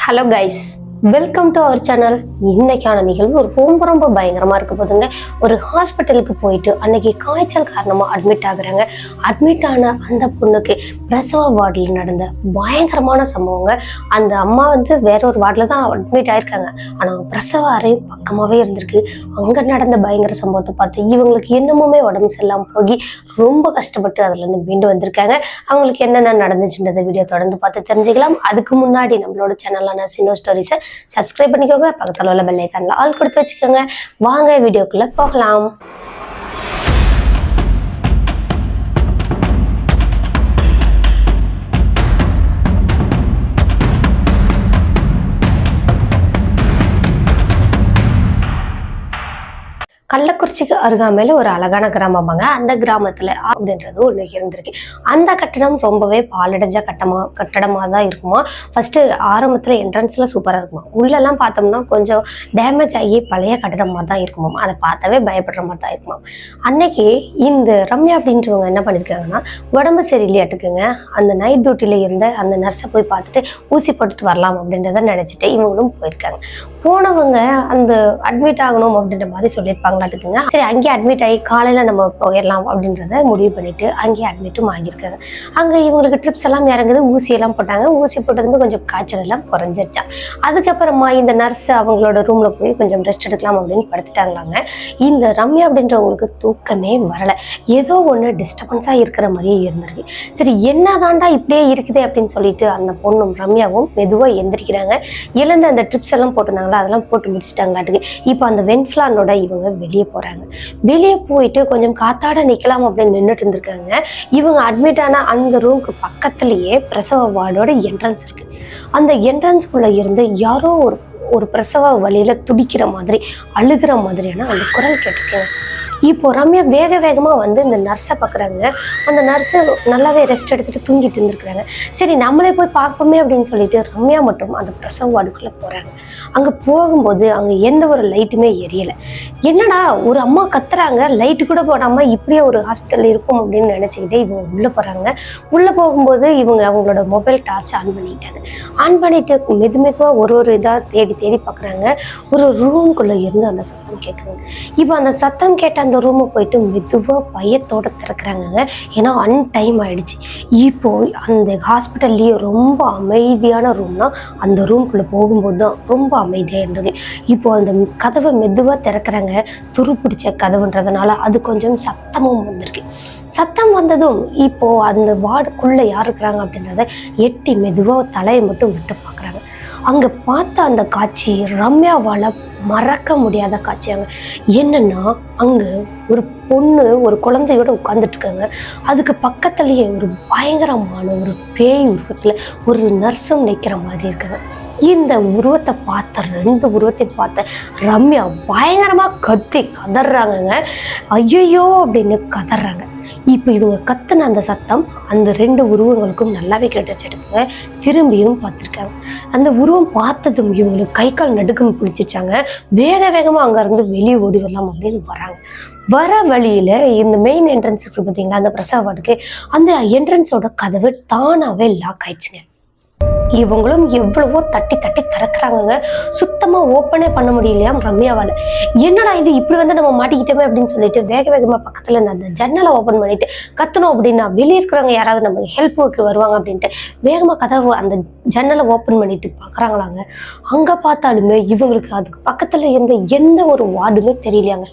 Hello guys, welcome to our channel. இன்னைக்கான நிகழ்வு ரொம்ப ரொம்ப பயங்கரமா இருக்க போதுங்க. ஒரு ஹாஸ்பிட்டலுக்கு போயிட்டு அன்னைக்கு காய்ச்சல் காரணமா அட்மிட் ஆகுறாங்க. அட்மிட் ஆன அந்த பொண்ணுக்கு பிரசவ வார்டில் நடந்த பயங்கரமான சம்பவங்க. அந்த அம்மா வேற ஒரு வார்டில் தான் அட்மிட் ஆயிருக்காங்க. ஆனா பிரசவ அறை பக்கமாவே இருந்திருக்கு. அங்க நடந்த பயங்கர சம்பவத்தை பார்த்து இவங்களுக்கு இன்னமுமே உடம்பு சரியில்லாம போய் ரொம்ப கஷ்டப்பட்டு அதுல இருந்து மீண்டு வந்திருக்காங்க. அவங்களுக்கு என்னென்ன நடந்துச்சுன்றத வீடியோ தொடர்ந்து பார்த்து தெரிஞ்சுக்கலாம். அதுக்கு முன்னாடி நம்மளோட சேனலான சினோ ஸ்டோரிஸை சப்ஸ்கிரைப் பண்ணிக்கோங்க. பக்கத்துல உள்ள பெல் ஐகான்ல ஆல் கொடுத்து வச்சுக்கோங்க. வாங்க வீடியோக்குள்ள போகலாம். கள்ளக்குறிச்சிக்கு அருகாமையில ஒரு அழகான கிராமமாங்க. அந்த கிராமத்துல அப்படின்றது ஒண்ணு இருந்திருக்கு. அந்த கட்டடம் ரொம்பவே பாலடைஞ்ச கட்டடமா தான் இருக்குமா. ஃபர்ஸ்ட் ஆரம்பத்துல என்ட்ரன்ஸ்ல சூப்பரா இருக்குமா. உள்ளெல்லாம் பார்த்தோம்னா கொஞ்சம் டேமேஜ் ஆகி பழைய கட்டடம் மாதிரி தான் இருக்குமா. அதை பார்த்தாவே பயப்படுற மாதிரி தான் இருக்குமா. அன்னைக்கு இந்த ரம்யா அப்படின்றவங்க என்ன பண்ணிருக்காங்கன்னா, உடம்பு சரியில்லையாட்டுக்குங்க. அந்த நைட் டியூட்டில இருந்த அந்த நர்ஸை போய் பார்த்துட்டு ஊசி போட்டுட்டு வரலாம் அப்படின்றத நினைச்சிட்டு இவங்களும் போயிருக்காங்க. போனவங்க அந்த அட்மிட் ஆகணும் அப்படின்ற மாதிரி சொல்லியிருப்பாங்களாட்டுக்குங்க. சரி, அங்கேயே அட்மிட் ஆகி காலையில நம்ம போயிடலாம் அப்படின்றத முடிவு பண்ணிட்டு அங்கேயே அட்மிட்டும் ஆகியிருக்காங்க. அங்க இவங்களுக்கு ட்ரிப்ஸ் எல்லாம் இறங்குது, ஊசி எல்லாம் போட்டாங்க. ஊசி போட்டதுமே கொஞ்சம் காய்ச்சல் எல்லாம் குறைஞ்சிருச்சான். அதுக்கப்புறமா இந்த நர்ஸ் அவங்களோட ரூம்ல போய் கொஞ்சம் ரெஸ்ட் எடுக்கலாம் அப்படின்னு படுத்துட்டாங்களாங்க. இந்த ரம்யா அப்படின்றவங்களுக்கு தூக்கமே வரல. ஏதோ ஒண்ணு டிஸ்டர்பன்ஸா இருக்கிற மாதிரியே இருந்திருக்கு. சரி, என்னதாண்டா இப்படியே இருக்குது அப்படின்னு சொல்லிட்டு அந்த பொண்ணும் ரம்யாவும் மெதுவா எந்திரிக்கிறாங்க. எழுந்து அந்த ட்ரிப்ஸ் எல்லாம் போட்டிருந்தாங்க, அதெல்லாம் போட்டு முடிச்சிட்டாங்களாட்டுக்கு. இப்போ அந்த வென்ஃபிளானோட இவங்க வெளியே போறாங்க. வெளியே போயிட்டு கொஞ்சம் காத்தாட நிக்கலாம் அப்படின்னு நின்றுட்டு இருந்திருக்காங்க. இவங்க அட்மிட் ஆன அந்த ரூமுக்கு பக்கத்திலேயே பிரசவ வார்டோட என்ட்ரன்ஸ் இருக்கு. அந்த என்ட்ரன்ஸ்குள்ள இருந்து யாரோ ஒரு பிரசவ வழியில துடிக்கிற மாதிரி அழுகிற மாதிரியான அந்த குரல் கேட்டிருக்கேன். இப்போ ரம்யா வேக வேகமா இந்த நர்ஸை பார்க்குறாங்க. அந்த நர்ஸு நல்லாவே ரெஸ்ட் எடுத்துட்டு தூங்கிட்டு இருந்திருக்கிறாங்க. சரி, நம்மளே போய் பார்ப்போமே அப்படின்னு சொல்லிட்டு ரம்யா மட்டும் அந்த பிரசவ வார்டுக்குள்ள போறாங்க. அங்க போகும்போது அங்க எந்த ஒரு லைட்டுமே எரியலை. என்னடா ஒரு அம்மா கத்துறாங்க, லைட்டு கூட போடாம இப்படியே ஒரு ஹாஸ்பிட்டல் இருக்கும் அப்படின்னு நினைச்சுக்கிட்டே இவங்க உள்ள போறாங்க. உள்ள போகும்போது இவங்க அவங்களோட மொபைல் டார்ச் ஆன் பண்ணிட்டாங்க. ஆன் பண்ணிட்டு மெதுவா ஒரு இதா தேடி தேடி பார்க்குறாங்க. ஒரு ரூம்குள்ள இருந்து அந்த சத்தம் கேட்குதுங்க. இப்போ அந்த சத்தம் கேட்ட அந்த ரூமை போயிட்டு மெதுவா பயத்தோட திறக்கிறாங்க. ஏன்னா அன்டைம் ஆயிடுச்சு. இப்போ அந்த ஹாஸ்பிட்டல்லையே ரொம்ப அமைதியான ரூம்னா அந்த ரூம்குள்ள போகும்போது தான் ரொம்ப அமைதியா இருந்தது. இப்போ அந்த கதவை மெதுவா திறக்கிறாங்க. துரு பிடிச்ச கதவுன்றதுனால அது கொஞ்சம் சத்தமும் வந்திருக்கு. சத்தம் வந்ததும் இப்போ அந்த வார்டுக்குள்ள யார் இருக்கிறாங்க அப்படின்றத எட்டி மெதுவா தலையை மட்டும் விட்டு பார்க்குறாங்க. அங்க பார்த்த அந்த காட்சி ரம்யாவால மறக்க முடியாத காட்சியாங்க. என்னன்னா, அங்க ஒரு பொண்ணு ஒரு குழந்தையோட உட்கார்ந்துட்டு இருக்காங்க. அதுக்கு பக்கத்துலயே ஒரு பயங்கரமான ஒரு பேய் உருவத்துல ஒரு நர்ஸும் நிற்கிற மாதிரி இருக்காங்க. இந்த உருவத்தை ரெண்டு உருவத்தையும் பார்த்த ரம்யா பயங்கரமா கதறாங்க. ஐயோ அப்படின்னு கதறாங்க. இப்போ இவங்க கத்துன அந்த சத்தம் அந்த ரெண்டு உருவங்களுக்கும் நல்லாவே கேட்டுச்சுங்க. திரும்பியும் பார்த்துருக்காங்க. அந்த உருவம் பார்த்ததும் இவங்களுக்கு கை கால் நடுக்கம் பிடிச்சிச்சாங்க. வேக வேகமா அங்க இருந்து வெளியே ஓடி வரலாம் அப்படின்னு வராங்க. வர வழியில இந்த மெயின் என்ட்ரன்ஸ் இருக்கு பார்த்தீங்களா, அந்த பிரசவ வார்டுக்கு, அந்த என்ட்ரன்ஸோட கதவு தானாவே லாக் ஆயிடுச்சுங்க. இவங்களும் எவ்வளவோ தட்டி தட்டி திறக்கிறாங்க. சுத்தமா ஓப்பனே பண்ண முடியலையாம் ரம்யாவால. என்னடா இது இப்படி நம்ம மாட்டிக்கிட்டோமே அப்படின்னு சொல்லிட்டு வேக வேகமா பக்கத்துல இருந்து அந்த ஜன்னலை ஓப்பன் பண்ணிட்டு கத்தணும் அப்படின்னா வெளியே இருக்கிறவங்க யாராவது நமக்கு ஹெல்ப்புக்கு வருவாங்க அப்படின்ட்டு வேகமா கதவு அந்த ஜன்னலை ஓப்பன் பண்ணிட்டு பாக்குறாங்களாங்க. அங்க பார்த்தாலுமே இவங்களுக்கு அதுக்கு பக்கத்துல இருந்த எந்த ஒரு வார்டுமே தெரியலையாங்க.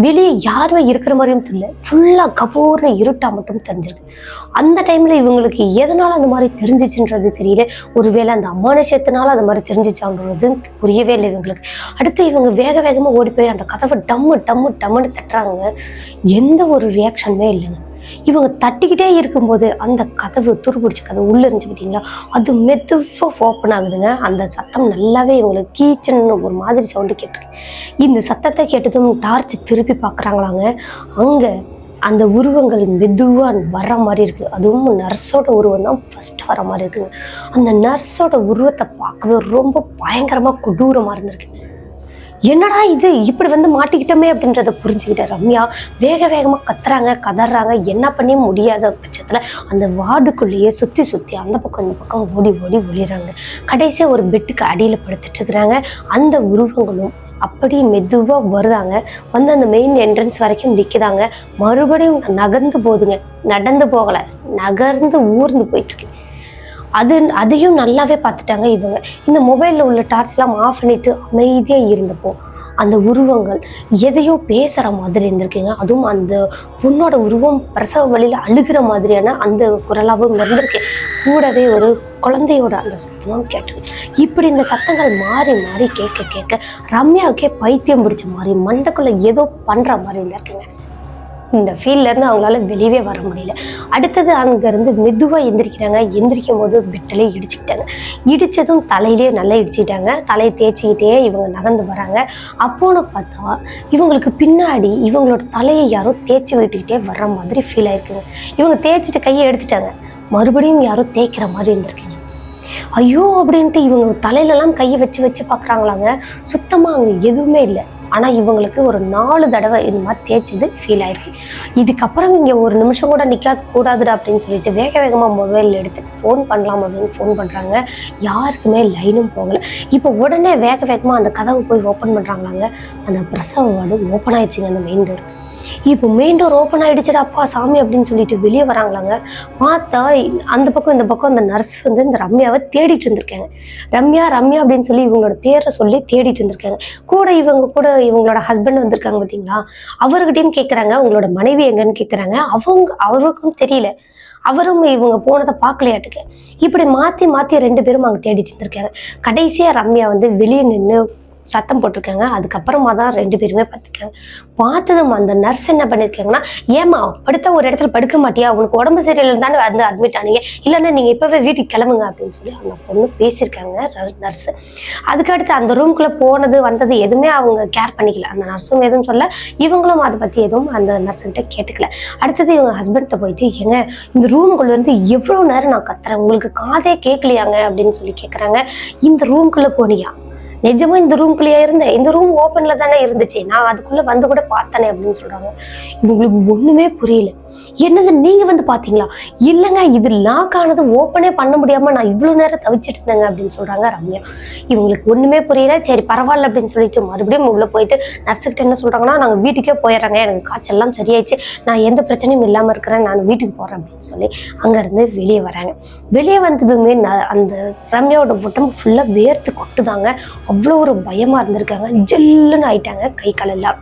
வெளியே யாருமே இருக்கிற மாதிரியும் தெரியல. ஃபுல்லா கபூர்ல இருட்டா மட்டும் தெரிஞ்சிருக்கு. அந்த டைம்ல இவங்களுக்கு எதனால அந்த மாதிரி தெரிஞ்சிச்சுன்றது தெரியல. ஒருவேளை அந்த அமானுஷத்தினால அந்த மாதிரி தெரிஞ்சிச்சான்றது புரியவே இல்லை இவங்களுக்கு. அடுத்து இவங்க வேக வேகமா ஓடி போய் அந்த கதவை டம்முன்னு தட்டுறாங்க. எந்த ஒரு ரியாக்ஷனுமே இல்லைங்க. இவங்க தட்டிக்கிட்டே இருக்கும்போது அந்த கதவு துருபிடிச்ச கதவு உள்ள இருந்துச்சு பார்த்தீங்களா, அது மெதுவா ஓப்பன் ஆகுதுங்க. அந்த சத்தம் நல்லாவே இவங்களுக்கு கீச்சன்னு ஒரு மாதிரி சவுண்டு கேட்டிருக்கு. இந்த சத்தத்தை கேட்டதும் டார்ச் திருப்பி பார்க்குறாங்களாங்க. அங்க அந்த உருவங்கள் மெதுவா வர்ற மாதிரி இருக்கு. அதுவும் நர்ஸோட உருவம் தான் ஃபர்ஸ்ட் வர மாதிரி இருக்குங்க. அந்த நர்ஸோட உருவத்தை பார்க்கவே ரொம்ப பயங்கரமா கொடூரமா இருந்திருக்கு. என்னடா இது இப்படி வந்து மாட்டிக்கிட்டோமே அப்படின்றத புரிஞ்சுக்கிட்ட ரம்யா வேக வேகமாக கத்துறாங்க கதறாங்க. என்ன பண்ணி முடியாத பட்சத்தில் அந்த வார்டுக்குள்ளேயே சுற்றி சுற்றி அந்த பக்கம் இந்த பக்கம் ஓடி ஓடி ஒளிறாங்க. கடைசியாக ஒரு பெட்டுக்கு அடியில் படுத்துட்டு இருக்கிறாங்க. அந்த உருவங்களும் அப்படியே மெதுவாக வருதாங்க. வந்து அந்த மெயின் என்ட்ரன்ஸ் வரைக்கும் நிற்குதாங்க. மறுபடியும் நகர்ந்து போகுதுங்க. நடந்து போகலை, நகர்ந்து ஊர்ந்து போயிட்டுருக்கு. அதையும் நல்லாவே பார்த்துட்டாங்க இவங்க. இந்த மொபைலில் உள்ள டார்ச்லாம் ஆஃப் பண்ணிட்டு அமைதியாக இருந்தப்போ அந்த உருவங்கள் எதையோ பேசுகிற மாதிரி இருந்திருக்குங்க. அதுவும் அந்த பொண்ணோட உருவம் பிரசவ வழியில் அழுகிற மாதிரியான அந்த குரலாகவும் இருந்திருக்கு. கூடவே ஒரு குழந்தையோட அந்த சத்தமும் கேட்டு இப்படி இந்த சத்தங்கள் மாறி மாறி கேட்க கேட்க ரம்யாவுக்கே பைத்தியம் பிடிச்ச மாதிரி மண்டைக்குள்ள ஏதோ பண்ணுற மாதிரி இருந்திருக்குங்க. இந்த ஃபீல்ட்லேருந்து அவங்களால வெளியே வர முடியல. அடுத்தது அங்கேருந்து மெதுவாக எந்திரிக்கிறாங்க. எந்திரிக்கும் போது பெட்டிலே இடிச்சுக்கிட்டாங்க. இடித்ததும் தலையிலேயே நல்லா இடிச்சுக்கிட்டாங்க. தலையை தேய்ச்சிக்கிட்டே இவங்க நகர்ந்து வராங்க. அப்போன்னு பார்த்தா இவங்களுக்கு பின்னாடி இவங்களோட தலையை யாரோ தேய்ச்சி விட்டுக்கிட்டே வர்ற மாதிரி ஃபீல் ஆயிருக்குங்க. இவங்க தேய்ச்சிட்டு கையை எடுத்துட்டாங்க. மறுபடியும் யாரோ தேய்க்கிற மாதிரி இருந்திருக்குங்க. ஐயோ அப்படின்ட்டு இவங்க தலையிலலாம் கையை வச்சு வச்சு பார்க்குறாங்களாங்க. சுத்தமாக அங்கே எதுவுமே இல்லை. ஆனால் இவங்களுக்கு ஒரு 4 தடவை இந்த மாதிரி தேய்ச்சது ஃபீல் ஆயிருக்கு. இதுக்கப்புறம் இங்கே ஒரு நிமிஷம் கூட நிற்காது கூடாதுடா அப்படின்னு சொல்லிட்டு வேக வேகமாக மொபைல் எடுத்துட்டு ஃபோன் பண்ணலாம் அப்படின்னு ஃபோன் பண்ணுறாங்க. யாருக்குமே லைனும் போகலை. இப்போ உடனே வேக வேகமாக அந்த கதவை போய் ஓப்பன் பண்ணுறாங்களாங்க. அந்த பிரசவ வார்டு ஓப்பன் ஆயிடுச்சுங்க. அந்த மெயின் டோர் இப்போ மெயின் டோர் ஓப்பன் ஆகிடுச்சுடா அப்பா சாமி அப்படின்னு சொல்லிட்டு வெளியே வராங்களாங்க. பார்த்தா அந்த பக்கம் இந்த பக்கம் அந்த நர்ஸ் வந்து இந்த ரம்யாவை தேடிட்டு இருந்திருக்காங்க. ரம்யா ரம்யா அப்படின்னு சொல்லி இவங்களோட பேரை சொல்லி தேடிட்டு இருந்திருக்காங்க. கூட இவங்களோட ஹஸ்பண்ட் வந்திருக்காங்க பார்த்தீங்களா, அவர்கிட்டையும் கேட்குறாங்க உங்களோட மனைவி எங்கன்னு கேட்குறாங்க. அவருக்கும் தெரியல. அவரும் இவங்க போனதை பார்க்கலையாட்டுக்கு. இப்படி மாற்றி மாற்றி 2 பேரும் அங்கே தேடிட்டு இருந்திருக்காங்க. கடைசியாக ரம்யா வந்து வெளியே நின்று சத்தம் போட்டிருக்காங்க. அதுக்கப்புறமா தான் 2 பேருமே பார்த்துருக்காங்க. பார்த்ததும் அந்த நர்ஸ் என்ன பண்ணியிருக்காங்கன்னா, ஏமா படுத்த ஒரு இடத்துல படுக்க மாட்டியா, உனக்கு உடம்பு சரியில்லை தானே வந்து அட்மிட் ஆனீங்க, இல்லைன்னா நீங்கள் இப்போவே வீட்டுக்கு கிளம்புங்க அப்படின்னு சொல்லி அந்த பொண்ணு பேசியிருக்காங்க நர்ஸு. அதுக்கடுத்து அந்த ரூம்குள்ளே போனது வந்தது எதுவுமே அவங்க கேர் பண்ணிக்கல. அந்த நர்ஸும் எதுவும் சொல்ல, இவங்களும் அதை பற்றி எதுவும் அந்த நர்ஸுக்கிட்ட கேட்டுக்கல. அடுத்தது இவங்க ஹஸ்பண்ட்டை போயிட்டு, ஏங்க இந்த ரூமுக்குள்ளே இருந்து எவ்வளோ நேரம் நான் கத்துறேன், உங்களுக்கு காதே கேட்கலையாங்க அப்படின்னு சொல்லி கேட்குறாங்க. இந்த ரூம்குள்ளே போனியா, நிஜமா இந்த ரூம்குள்ளேயே இருந்தேன், இந்த ரூம் ஓப்பன்ல தானே இருந்துச்சு, நான் அதுக்குள்ள வந்து கூட பார்த்தனே அப்படின்னு சொல்றாங்க. இவங்களுக்கு ஒண்ணுமே புரியல. என்னது நீங்க வந்து பாத்தீங்களா, இல்லைங்க இது லாக் ஆனது ஓப்பனே பண்ண முடியாம நான் இவ்வளவு நேரம் தவிச்சிட்டு இருந்தேங்க அப்படின்னு சொல்றாங்க ரம்யா. இவங்களுக்கு ஒண்ணுமே புரியல. சரி பரவாயில்ல அப்படின்னு சொல்லிட்டு மறுபடியும் உள்ள போயிட்டு நர்ஸுக்கிட்ட என்ன சொல்றாங்கன்னா, நாங்க வீட்டுக்கே போயிடுறாங்க, எனக்கு காய்ச்சல் எல்லாம் சரியாயிடுச்சு, நான் எந்த பிரச்சனையும் இல்லாம இருக்கிறேன், நான் வீட்டுக்கு போறேன் அப்படின்னு சொல்லி அங்க இருந்து வெளியே வராங்க. வெளியே வந்ததுமே அந்த ரம்யாவோட உடம்பு ஃபுல்லா வேர்த்து கொட்டுதாங்க. அவ்வளோ ஒரு பயமா இருந்திருக்காங்க. ஜில்லுன்னு ஆயிட்டாங்க கை கால் எல்லாம்.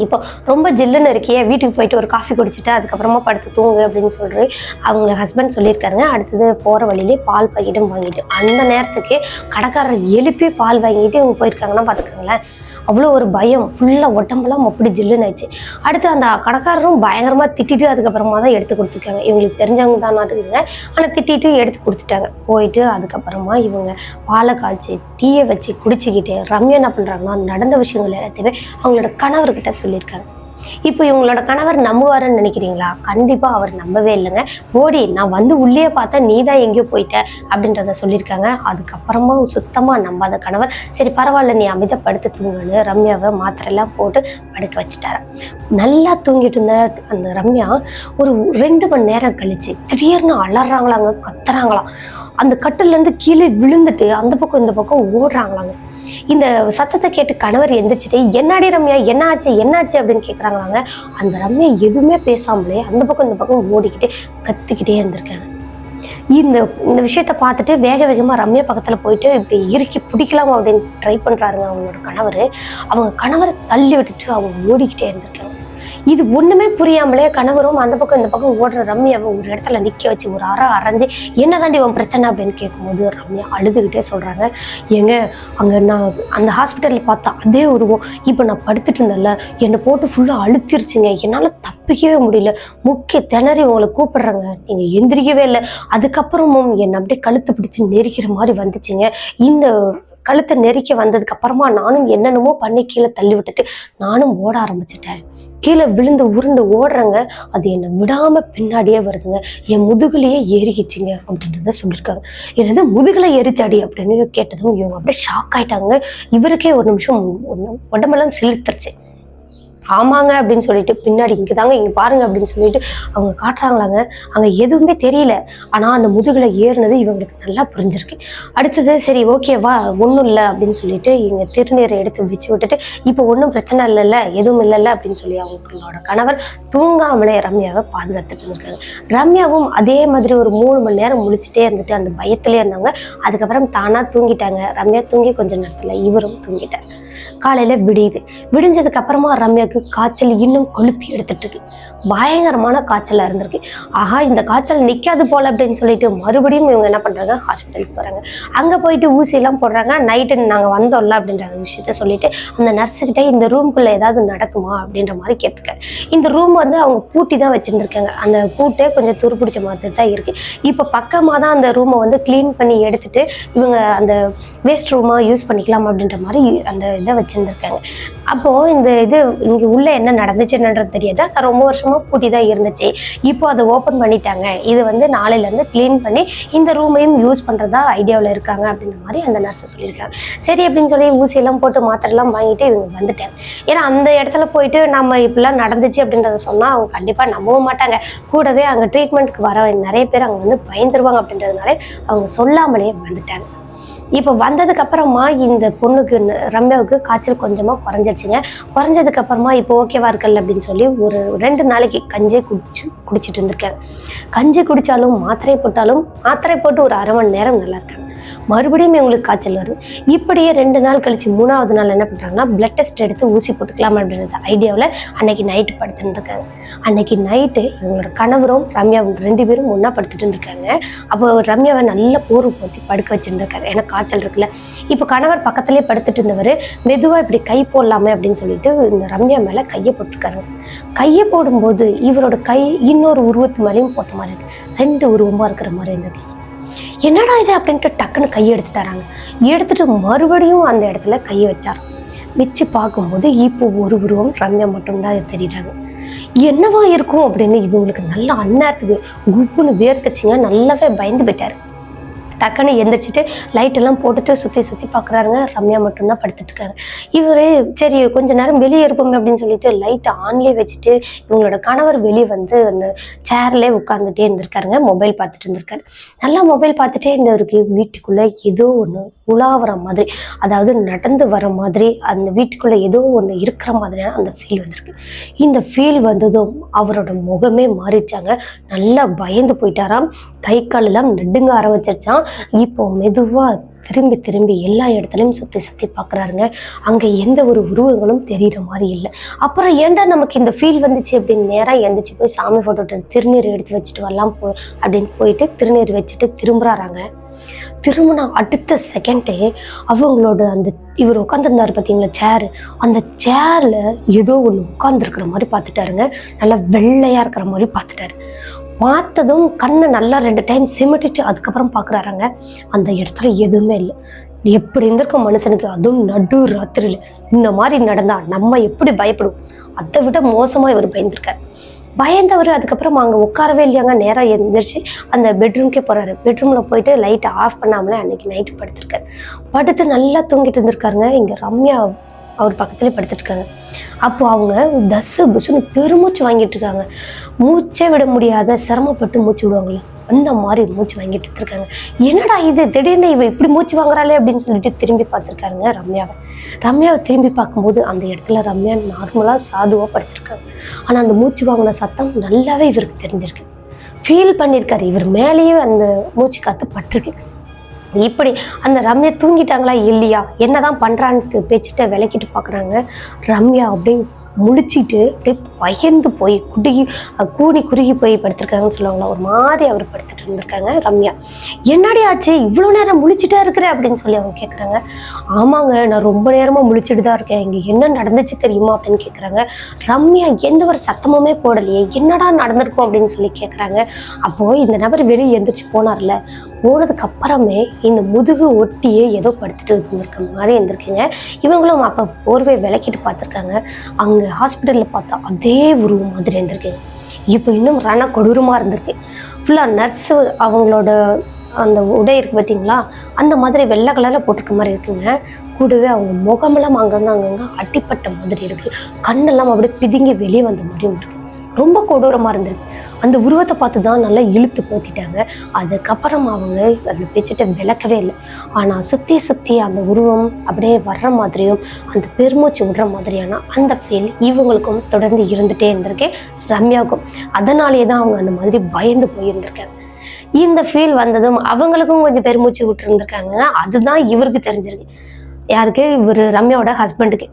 இப்போ ரொம்ப ஜில்லுன்னு இருக்கியே, வீட்டுக்கு போயிட்டு ஒரு காஃபி குடிச்சிட்டு அதுக்கப்புறமா படுத்து தூங்கு அப்படின்னு சொல்லி அவங்க ஹஸ்பண்ட் சொல்லியிருக்காருங்க. அடுத்தது போகிற வழியிலே பால் பாக்கெட்டும் வாங்கிட்டு அந்த நேரத்துக்கு கடைக்காரர் எழுப்பி பால் வாங்கிட்டு இவங்க போயிருக்காங்கன்னா பார்த்துக்கோங்களேன். அவ்வளோ ஒரு பயம், ஃபுல்லாக உடம்பெல்லாம் அப்படி ஜில்லுன்னு ஆயிடுச்சு. அடுத்து அந்த கடைக்காரரும் பயங்கரமாக திட்டிட்டு அதுக்கப்புறமா தான் எடுத்து கொடுத்துருக்காங்க. இவங்களுக்கு தெரிஞ்சவங்க தான் நாட்டுக்குங்க, ஆனால் திட்டிட்டு எடுத்து கொடுத்துட்டாங்க. போயிட்டு அதுக்கப்புறமா இவங்க பாலை காய்ச்சி டீயை வச்சு குடிச்சிக்கிட்டு ரம்யா என்ன பண்ணுறாங்கன்னா, நடந்த விஷயங்கள் எல்லாத்தையுமே அவங்களோட கணவர்கிட்ட சொல்லியிருக்காங்க. இப்போ இவங்களோட கணவர் நம்புவாருன்னு நினைக்கிறீங்களா? கண்டிப்பா அவர் நம்பவே இல்லைங்க. போடி, நான் வந்து உள்ளே பார்த்தா நீ தான் எங்கேயோ போயிட்ட அப்படின்றத சொல்லியிருக்காங்க. அதுக்கப்புறமா சுத்தமா நம்பாத கணவர், சரி பரவாயில்ல நீ அமைதிப்படுத்த தூங்குன்னு ரம்யாவை மாத்திரையெல்லாம் போட்டு படுக்க வச்சுட்டாரு. நல்லா தூங்கிட்டு இருந்த அந்த ரம்யா ஒரு 2 மணி நேரம் கழிச்சு திடீர்னு அலறாங்களாங்க, கத்துறாங்களாம். அந்த கட்டில இருந்து கீழே விழுந்துட்டு அந்த பக்கம் இந்த பக்கம் ஓடுறாங்களாங்க. இந்த சத்தத்தை கேட்டு கணவர் எந்திரிச்சிட்டு, என்னாடி ரம்யா என்னாச்சு அப்படின்னு கேட்குறாங்களாங்க. அந்த ரம்யா எதுவுமே பேசாமலே அந்த பக்கம் இந்த பக்கம் ஓடிக்கிட்டு கத்திக்கிட்டே இருந்திருக்காங்க. இந்த இந்த விஷயத்த பார்த்துட்டு வேக வேகமாக ரம்யா பக்கத்தில் போயிட்டு இப்படி இறுக்கி பிடிக்கலாம் அப்படின்னு ட்ரை பண்ணுறாருங்க அவங்களோட கணவர். அவங்க கணவரை தள்ளி விட்டுட்டு அவங்க ஓடிக்கிட்டே இருந்திருக்காங்க. இது ஒண்ணுமே புரியாமலே கணவரும் அந்த பக்கம் இந்த பக்கம் ஓடுற ரம்யாவை ஒரு இடத்துல நிக்க வச்சு ஒரு அரைஞ்சு என்னதாண்டி உன் பிரச்சனை அப்படின்னு கேட்கும்போது ரம்யா அழுதுகிட்டே சொல்றாங்க, ஏங்க அங்க நான் அந்த ஹாஸ்பிட்டல்ல பார்த்தா அதே உருவம் இப்போ நான் படுத்துட்டு இருந்தேன்ல, என்னை போட்டு ஃபுல்லா அழுத்திருச்சுங்க, என்னால தப்பிக்கவே முடியல, முக்கிய திணறி உங்களை கூப்பிடுறாங்க, நீங்க எந்திரிக்கவே இல்லை, அதுக்கப்புறமும் என்னை அப்படியே கழுத்து பிடிச்சு நெரிக்கிற மாதிரி வந்துச்சுங்க, இந்த கழுத்தை நெரிக்க வந்ததுக்கு அப்புறமா நானும் என்னென்னமோ பண்ணி கீழே தள்ளி விட்டுட்டு நானும் ஓட ஆரம்பிச்சிட்டேன். கீழே விழுந்து உருண்டு ஓடுறேங்க. அது என்னை விடாம பின்னாடியே வருதுங்க. என் முதுகுலையே ஏறிக்கிச்சிங்க அப்படின்றத சொல்லியிருக்காங்க. என்னது முதுகுல ஏறிச்சாடி அப்படின்னு கேட்டதும் இவங்க அப்படியே ஷாக் ஆயிட்டாங்க. இவருக்கே ஒரு நிமிஷம் உடம்பெல்லாம் சிலிர்த்துருச்சு. ஆமாங்க அப்படின்னு சொல்லிட்டு பின்னாடி இங்கதாங்க இங்க பாருங்க அப்படின்னு சொல்லிட்டு அவங்க காட்டுறாங்களாங்க. அங்க எதுவுமே தெரியல. ஆனா அந்த முதுகுல ஏறினது இவங்களுக்கு நல்லா புரிஞ்சிருக்கு. அடுத்தது சரி ஓகேவா ஒன்றும் இல்லை அப்படின்னு சொல்லிட்டு இங்க திருநீரை எடுத்து வச்சு விட்டுட்டு இப்போ ஒன்றும் பிரச்சனை இல்லைல்ல எதுவும் இல்லைல்ல அப்படின்னு சொல்லி அவங்களோட கணவர் தூங்காமலே ரம்யாவை பாதுகாத்துட்டு இருந்திருக்காங்க. ரம்யாவும் அதே மாதிரி ஒரு 3 மணி நேரம் முழிச்சுட்டே இருந்துட்டு அந்த பயத்திலே இருந்தாங்க. அதுக்கப்புறம் தானா தூங்கிட்டாங்க. ரம்யா தூங்கி கொஞ்ச நேரத்துல இவரும் தூங்கிட்டார். காலையில விடிஞ்சதுக்கு அப்புறமா ரம்யாவுக்கு காய்ச்சல் இன்னும் கொளுத்தி எடுத்துட்டு இருக்கு. பயங்கரமான காய்ச்சலா இருந்திருக்கு. ஆஹா இந்த காய்ச்சல் நிக்காது போல அப்படின்னு சொல்லிட்டு மறுபடியும் இவங்க என்ன பண்றாங்க ஹாஸ்பிட்டலுக்கு போறாங்க. அங்க போயிட்டு ஊசி எல்லாம் போடுறாங்க. நைட்டு நாங்க வந்தோம்ல அப்படின்ற விஷயத்த சொல்லிட்டு அந்த நர்ஸுக்கிட்ட இந்த ரூம்குள்ள ஏதாவது நடக்குமா அப்படின்ற மாதிரி கேட்டுருக்காரு. இந்த ரூம் வந்து அவங்க பூட்டி தான் வச்சிருந்திருக்காங்க. அந்த பூட்டே கொஞ்சம் துருப்பிடிச்ச மாதிரி தான் இருக்கு. இப்ப பக்கமா தான் அந்த ரூமை வந்து கிளீன் பண்ணி எடுத்துட்டு இவங்க அந்த வேஸ்ட் ரூமா யூஸ் பண்ணிக்கலாம் அப்படின்ற மாதிரி அந்த இதை வச்சிருந்திருக்காங்க. அப்போ இந்த இது இங்க உள்ள என்ன நடந்துச்சுன்றது தெரியாது. நான் ரொம்ப வருஷமா பூட்டி தான் இருந்துச்சு. இப்போ அதை ஓப்பன் பண்ணிட்டாங்க. இது வந்து நாளையில இருந்து கிளீன் பண்ணி இந்த ரூமையும் யூஸ் பண்றதா ஐடியாவில் இருக்காங்க அப்படின்ற மாதிரி அந்த நர்ஸ் சொல்லியிருக்காங்க. சரி அப்படின்னு சொல்லி ஊசி எல்லாம் போட்டு மாத்திரை எல்லாம் வாங்கிட்டு இவங்க வந்துட்டாங்க. ஏன்னா அந்த இடத்துல போயிட்டு நம்ம இப்படிலாம் நடந்துச்சு அப்படின்றத சொன்னா அவங்க கண்டிப்பா நம்பவும் மாட்டாங்க. கூடவே அங்க ட்ரீட்மெண்ட்டுக்கு வர நிறைய பேர் அங்க வந்து பயந்துருவாங்க அப்படின்றதுனால அவங்க சொல்லாமலே வந்துட்டாங்க. இப்போ வந்ததுக்கு அப்புறமா இந்த பொண்ணுக்கு ரம்யாவுக்கு காய்ச்சல் கொஞ்சமா குறைஞ்சிருச்சுங்க. குறைஞ்சதுக்கு அப்புறமா இப்போ ஓகேவா இருக்கல அப்படின்னு சொல்லி ஒரு 2 நாளைக்கு கஞ்சி குடிச்சிட்டு இருந்திருக்காங்க. கஞ்சி குடிச்சாலும் மாத்திரை போட்டாலும் மாத்திரை போட்டு ஒரு 1/2 மணி நேரம் நல்லா இருக்காங்க. மறுபடியும் இவங்களுக்கு காய்ச்சல் வருது. இப்படியே 2 நாள் கழிச்சு 3ஆவது நாள் என்ன பண்றாங்கன்னா பிளட் டெஸ்ட் எடுத்து ஊசி போட்டுக்கலாம் அப்படின்றது ஐடியாவில் அன்னைக்கு நைட்டு படுத்துருந்துருக்காங்க. அன்னைக்கு நைட்டு இவங்களோட கணவரும் ரம்யாவும் 2 பேரும் ஒன்னா படுத்துட்டு இருந்திருக்காங்க. அப்போ ரம்யாவை நல்ல போர்வை போத்தி படுக்க வச்சிருந்திருக்காரு. ஏன்னா காய்ச்சல் இருக்குல்ல. இப்போ கணவர் பக்கத்திலே படுத்துட்டு இருந்தவர் மெதுவா இப்படி கை போடலாமே அப்படின்னு சொல்லிட்டு இந்த ரம்யா மேல கையை போட்டிருக்காரு. கையை போடும்போது இவரோட கை இன்னொரு உருவத்து மேலேயும் போட்ட மாதிரி இருக்கு. 2 உருவமா இருக்கிற மாதிரி இருந்திருக்கு. என்னடா இது அப்படின்ட்டு டக்குன்னு கையை எடுத்துட்டாராங்க. எடுத்துட்டு மறுபடியும் அந்த இடத்துல கையை வச்சார். வச்சு பார்க்கும்போது இப்போ ஒரு உருவம் ரம்யா மட்டும்தான் தெரியுறாங்க. என்னவா இருக்கும் அப்படின்னு இவங்களுக்கு நல்லா அந்நேரத்துக்கு குப்புன்னு வேர்த்துச்சுங்க. நல்லாவே பயந்து போயிட்டாரு. டக்குன்னு எந்திரிச்சிட்டு லைட் எல்லாம் போட்டுட்டு சுற்றி பார்க்குறாருங்க. ரம்யா மட்டும்தான் படுத்துட்டு இருக்காங்க. இவர் சரி கொஞ்ச நேரம் வெளியே இருப்போமே அப்படின்னு சொல்லிட்டு லைட்டை ஆன்லேயே வச்சுட்டு இவங்களோட கணவர் வெளியே வந்து அந்த சேர்லேயே உட்காந்துட்டே இருந்திருக்காருங்க. மொபைல் பார்த்துட்டு இருந்திருக்காரு. நல்லா மொபைல் பார்த்துட்டே இருந்தவருக்கு வீட்டுக்குள்ளே ஏதோ ஒன்று உலாவற மாதிரி, அதாவது நடந்து வர மாதிரி, அந்த வீட்டுக்குள்ளே ஏதோ ஒன்று இருக்கிற மாதிரியான அந்த ஃபீல் வந்திருக்கு. இந்த ஃபீல் வந்ததும் அவரோட முகமே மாறிடுச்சாங்க. நல்லா பயந்து போயிட்டாராம். கை காலெல்லாம் நடுங்க ஆரம்பிச்சிருச்சான். இப்போ மெதுவா திரும்பி எல்லா இடத்துலையும் சுற்றி பார்க்குறாருங்க. அங்கே எந்த ஒரு உருவங்களும் தெரிகிற மாதிரி இல்லை. அப்புறம் ஏன்டா நமக்கு இந்த ஃபீல் வந்துச்சு அப்படின்னு நேராக எந்திரிச்சு போய் சாமி ஃபோட்டோ திருநீர் எடுத்து வச்சுட்டு வரலாம் அப்படின்னு போயிட்டு திருநீர் வச்சுட்டு திரும்புறாங்க. திரும்பினா அடுத்த செகண்டே அவங்களோட அந்த இவர் உட்காந்துருந்தாரு பார்த்தீங்களா சேரு, அந்த சேர்ல ஏதோ ஒன்று உட்காந்துருக்கிற மாதிரி பார்த்துட்டாருங்க. நல்லா வெள்ளையா இருக்கிற மாதிரி பார்த்துட்டாரு. பார்த்ததும் கண்ணை நல்லா 2 டைம் சிமிட்டிட்டு அதுக்கப்புறம் பார்க்குறாருங்க. அந்த இடத்துல எதுவுமே இல்லை. எப்படி இருந்திருக்க மனுஷனுக்கு, அதுவும் நடு ராத்திரியில் இந்த மாதிரி நடந்தா நம்ம எப்படி பயப்படுவோம்? அதை விட மோசமாக இவர் பயந்துருக்காரு. பயந்தவர் அதுக்கப்புறம் அங்கே உட்காரவே இல்லையாங்க. நேராக எழுந்திரிச்சு அந்த பெட்ரூம்க்கே போகிறாரு. பெட்ரூமில் போயிட்டு லைட்டை ஆஃப் பண்ணாமலே அன்னைக்கு நைட்டு படுத்திருக்காரு. படுத்து நல்லா தூங்கிட்டு இருந்திருக்காருங்க. இங்கே ரம்யா அவர் பக்கத்துலேயே படுத்துட்டு இருக்காங்க. அப்போ அவங்க தசு புசுன்னு பெருமூச்சு வாங்கிட்டு இருக்காங்க. மூச்சே விட முடியாத சிரமப்பட்டு மூச்சு விடுவாங்களே அந்த மாதிரி மூச்சு வாங்கிட்டு இருக்காங்க. என்னடா இது திடீர்னு இவ இப்படி மூச்சு வாங்குறாளே அப்படின்னு சொல்லிட்டு திரும்பி பார்த்துருக்காருங்க ரம்யாவை திரும்பி பார்க்கும்போது அந்த இடத்துல ரம்யா நார்மலாக சாதுவாக படுத்திருக்காங்க. ஆனால் அந்த மூச்சு வாங்கின சத்தம் நல்லாவே இவருக்கு தெரிஞ்சிருக்கு. ஃபீல் பண்ணியிருக்காரு. இவர் மேலேயே அந்த மூச்சு காத்து பட்டிருக்கு. இப்படி அந்த ரம்யா தூங்கிட்டாங்களா இல்லையா, என்னதான் பண்றான்ட்டு பேச்சுட்டு விளக்கிட்டு பார்க்குறாங்க. ரம்யா அப்படியே முழிச்சிட்டு அப்படியே பயந்து போய் கூனி குறுகி போய் படுத்திருக்காங்கன்னு சொல்லுவாங்களா, ஒரு மாதிரி அவர் படுத்துட்டு இருந்திருக்காங்க. ரம்யா என்னடி ஆச்சு இவ்வளோ நேரம் முழிச்சுட்டா இருக்கிற அப்படின்னு சொல்லி அவங்க கேட்குறாங்க. ஆமாங்க நான் ரொம்ப நேரமா முழிச்சுட்டு தான் இருக்கேன், இங்கே என்ன நடந்துச்சு தெரியுமா அப்படின்னு கேட்குறாங்க. ரம்யா எந்த ஒரு சத்தமுமே போடலையே, என்னடா நடந்திருக்கும் அப்படின்னு சொல்லி கேட்குறாங்க. அப்போ இந்த நபர் வெளியே எந்திரிச்சு போனார்ல, போனதுக்கு அப்புறமே இந்த முதுகு ஒட்டியே ஏதோ படுத்துட்டு இருந்திருக்க மாதிரி இருந்திருக்குங்க. இவங்களும் அப்போ போர்வை விளக்கிட்டு பார்த்துருக்காங்க. அங்கே ஹாஸ்பிட்டலில் பார்த்தா அதே உருவம் மாதிரி இருந்திருக்குங்க. இப்போ இன்னும் கொடூரமாக இருந்திருக்கு. ஃபுல்லாக நர்ஸு அவங்களோட அந்த உடை இருக்குது பார்த்தீங்களா, அந்த மாதிரி வெள்ளை கலரில் போட்டிருக்க மாதிரி இருக்குங்க. கூடவே அவங்க முகமெல்லாம் அங்கங்கே அடிப்பட்ட மாதிரி இருக்குது. கண்ணெல்லாம் அப்படியே பிதுங்கி வெளியே வந்த மாதிரியும் இருக்குது. ரொம்ப கொடூரமாக இருந்திருக்கு. அந்த உருவத்தை பார்த்து தான் நல்லா இழுத்து போத்திட்டாங்க. அதுக்கப்புறம் அவங்க அந்த பேச்சிட்ட விளக்கவே இல்லை. ஆனால் சுற்றி அந்த உருவம் அப்படியே வர்ற மாதிரியும் அந்த பெருமூச்சு விடுற மாதிரியான அந்த ஃபீல் இவங்களுக்கும் தொடர்ந்து இருந்துகிட்டே இருந்திருக்கு, ரம்யாவுக்கும். அதனாலேயே தான் அவங்க அந்த மாதிரி பயந்து போயிருந்திருக்காங்க. இந்த ஃபீல் வந்ததும் அவங்களுக்கும் கொஞ்சம் பெருமூச்சு விட்டு இருந்திருக்காங்க. அதுதான் இவருக்கு தெரிஞ்சிருக்கு. யாருக்கு? இவர் ரம்யாவோட ஹஸ்பண்டுக்கு.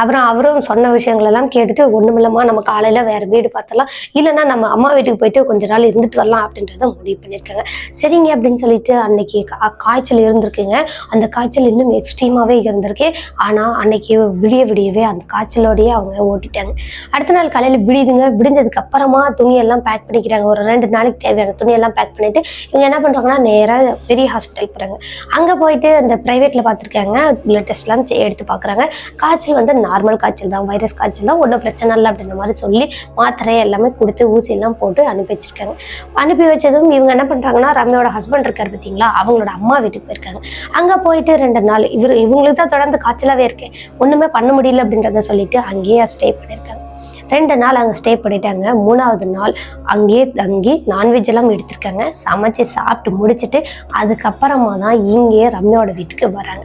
அப்புறம் அவரும் சொன்ன விஷயங்கள் எல்லாம் கேட்டுட்டு ஒண்ணுமில்லமா நம்ம காலையில வேற வீடு பார்த்தலாம், இல்லைன்னா நம்ம அம்மா வீட்டுக்கு போயிட்டு கொஞ்ச நாள் இருந்துட்டு வரலாம் அப்படின்றத முடிவு பண்ணியிருக்காங்க. சரிங்க அப்படின்னு சொல்லிட்டு அன்னைக்கு காய்ச்சல் இருந்திருக்குங்க. அந்த காய்ச்சல் இன்னும் எக்ஸ்ட்ரீமாவே இருந்திருக்கு. ஆனா அன்னைக்கு விடியவே அந்த காய்ச்சலோடய அவங்க ஓட்டிட்டாங்க. அடுத்த நாள் காலையில விடியுதுங்க. விடிஞ்சதுக்கு அப்புறமா துணியெல்லாம் பேக் பண்ணிக்கிறாங்க. ஒரு 2 நாளைக்கு தேவையான துணியெல்லாம் பேக் பண்ணிட்டு இவங்க என்ன பண்றாங்கன்னா நேரா பெரிய ஹாஸ்பிட்டல் போறாங்க. அங்க போயிட்டு அந்த பிரைவேட்ல பார்த்துருக்காங்க. பிளட் டெஸ்ட் எல்லாம் எடுத்து பாக்குறாங்க. காய்ச்சல் வந்து நார்மல் காய்ச்சல் தான், வைரஸ் காய்ச்சல் தான், ஒன்றும் பிரச்சனை இல்லை அப்படின்ற மாதிரி சொல்லி மாத்திரை எல்லாமே கொடுத்து ஊசி எல்லாம் போட்டு அனுப்பி வச்சிருக்காங்க. அனுப்பி வச்சதும் இவங்க என்ன பண்றாங்கன்னா, ரம்யாவோட ஹஸ்பண்ட் இருக்காரு பார்த்தீங்களா, அவங்களோட அம்மா வீட்டுக்கு போயிருக்காங்க. அங்கே போயிட்டு 2 நாள் இவங்களுக்கு தான் தொடர்ந்து காய்ச்சலாகவே இருக்கேன், ஒன்றுமே பண்ண முடியல அப்படின்றத சொல்லிட்டு அங்கேயே ஸ்டே பண்ணியிருக்காங்க. 2 நாள் அங்கே ஸ்டே பண்ணிட்டாங்க. 3ஆவது நாள் அங்கேயே தங்கி நான்வெஜ் எல்லாம் எடுத்திருக்காங்க. சமைச்சு சாப்பிட்டு முடிச்சுட்டு அதுக்கப்புறமா தான் இங்கே ரம்யாவோட வீட்டுக்கு வராங்க.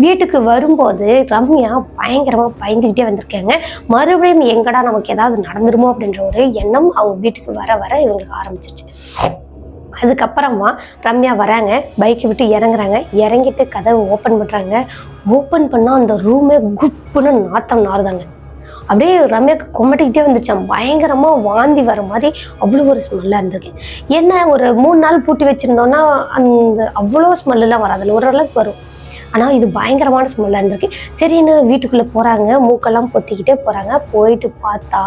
வீட்டுக்கு வரும்போது ரம்யா பயங்கரமா பயந்துகிட்டே வந்திருக்காங்க. மறுபடியும் எங்கடா நமக்கு ஏதாவது நடந்துருமோ அப்படின்ற ஒரு எண்ணம் அவங்க வீட்டுக்கு வர இவங்களுக்கு ஆரம்பிச்சிருச்சு. அதுக்கப்புறமா ரம்யா வராங்க, பைக்கை விட்டு இறங்குறாங்க. இறங்கிட்டு கதவை ஓப்பன் பண்றாங்க. ஓப்பன் பண்ணா அந்த ரூமே குப்புன்னு நாத்தம் நாறுதாங்க. அப்படியே ரம்யாவுக்கு கொமட்டிக்கிட்டே வந்துச்சான். பயங்கரமா வாந்தி வர மாதிரி அவ்வளோ ஒரு ஸ்மெல்லா இருந்திருக்கு. என்ன ஒரு 3 நாள் பூட்டி வச்சிருந்தோம்னா அந்த அவ்வளோ ஸ்மெல்லாம் வராதுல்ல, ஓரளவுக்கு வரும். ஆனால் இது பயங்கரமான ஸ்மெல்லாக இருந்திருக்கு. சரின்னு வீட்டுக்குள்ளே போகிறாங்க, மூக்கெல்லாம் பொத்திக்கிட்டே போகிறாங்க. போயிட்டு பார்த்தா